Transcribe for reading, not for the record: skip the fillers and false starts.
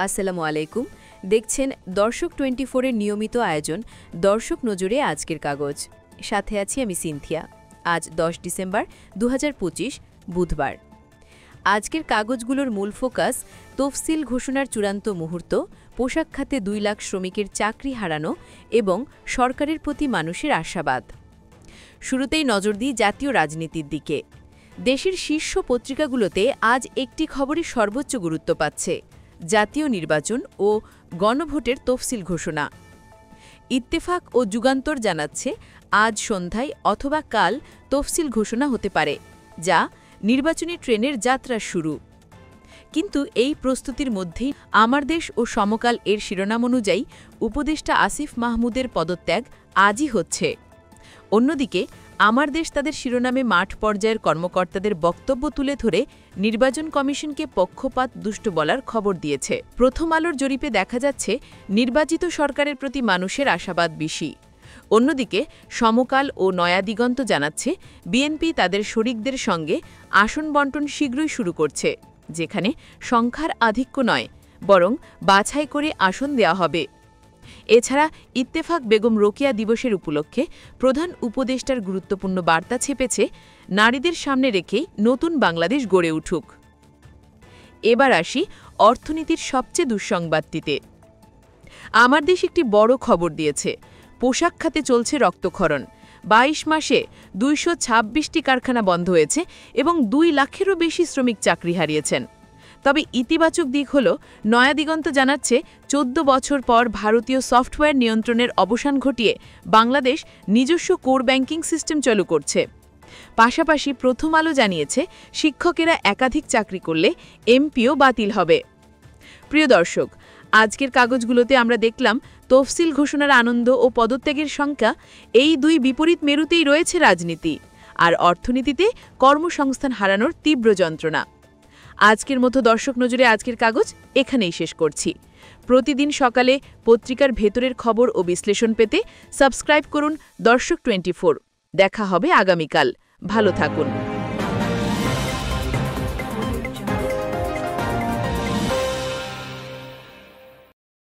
আসসালামু আলাইকুম। দেখছেন দর্শক 24 এর নিয়মিত আয়োজন দর্শক নজরে আজকের কাগজ। সাথে আছি আমি সিনথিয়া। আজ 10 ডিসেম্বর 2025 বুধবার। আজকের কাগজগুলোর মূল ফোকাস তফসিল ঘোষণার চূড়ান্ত মুহূর্ত, পোশাক খাতে 2 লাখ শ্রমিকের চাকরি হারানো এবং সরকারের প্রতি মানুষের আশাবাদ। শুরুতেই নজর দিই জাতীয় রাজনীতির দিকে। দেশের শীর্ষ পত্রিকাগুলোতে আজ একটি খবরই সর্বোচ্চ গুরুত্ব পাচ্ছে: জাতীয় নির্বাচন ও গণভোটের তফসিল ঘোষণা। ইত্তেফাক ও যুগান্তর জানাচ্ছে আজ সন্ধ্যায় অথবা কাল তফসিল ঘোষণা হতে পারে, যা নির্বাচনী ট্রেনের যাত্রা শুরু। কিন্তু এই প্রস্তুতির মধ্যেই আমার দেশ ও সমকাল এর শিরোনাম অনুযায়ী উপদেষ্টা আসিফ মাহমুদের পদত্যাগ আজই হচ্ছে। অন্যদিকে আমার দেশ তাদের শিরোনামে মাঠ পর্যায়ের কর্মকর্তাদের বক্তব্য তুলে ধরে নির্বাচন কমিশনকে পক্ষপাত দুষ্ট বলার খবর দিয়েছে। প্রথম আলোর জরিপে দেখা যাচ্ছে নির্বাচিত সরকারের প্রতি মানুষের আশাবাদ বেশি। অন্যদিকে সমকাল ও নয়া দিগন্ত জানাচ্ছে বিএনপি তাদের শরিকদের সঙ্গে আসন বণ্টন শীঘ্রই শুরু করছে, যেখানে সংখ্যার আধিক্য নয় বরং বাছাই করে আসন দেওয়া হবে। এছাড়া ইত্তেফাক বেগম রোকেয়া দিবসের উপলক্ষে প্রধান উপদেষ্টার গুরুত্বপূর্ণ বার্তা ছেপেছে, নারীদের সামনে রেখেই নতুন বাংলাদেশ গড়ে উঠুক। এবার আসি অর্থনীতির সবচেয়ে দুঃসংবাদটিতে। আমার দেশ একটি বড় খবর দিয়েছে। পোশাক খাতে চলছে রক্তক্ষরণ। 22 মাসে 226টি কারখানা বন্ধ হয়েছে এবং 2 লাখেরও বেশি শ্রমিক চাকরি হারিয়েছেন। তবে ইতিবাচক দিক হল, নয়া দিগন্ত জানাচ্ছে 14 বছর পর ভারতীয় সফটওয়্যার নিয়ন্ত্রণের অবসান ঘটিয়ে বাংলাদেশ নিজস্ব কোর ব্যাংকিং সিস্টেম চালু করছে। পাশাপাশি প্রথম আলো জানিয়েছে শিক্ষকেরা একাধিক চাকরি করলে এমপিও বাতিল হবে। প্রিয় দর্শক, আজকের কাগজগুলোতে আমরা দেখলাম তফসিল ঘোষণার আনন্দ ও পদত্যাগের সংখ্যা। এই দুই বিপরীত মেরুতেই রয়েছে রাজনীতি, আর অর্থনীতিতে কর্মসংস্থান হারানোর তীব্র যন্ত্রণা। আজকের মতো দর্শক নজরে আজকের কাগজ এখানেই শেষ করছি। প্রতিদিন সকালে পত্রিকার ভেতরের খবর ও বিশ্লেষণ পেতে সাবস্ক্রাইব করুন দর্শক 24। দেখা হবে আগামীকাল। ভালো থাকুন।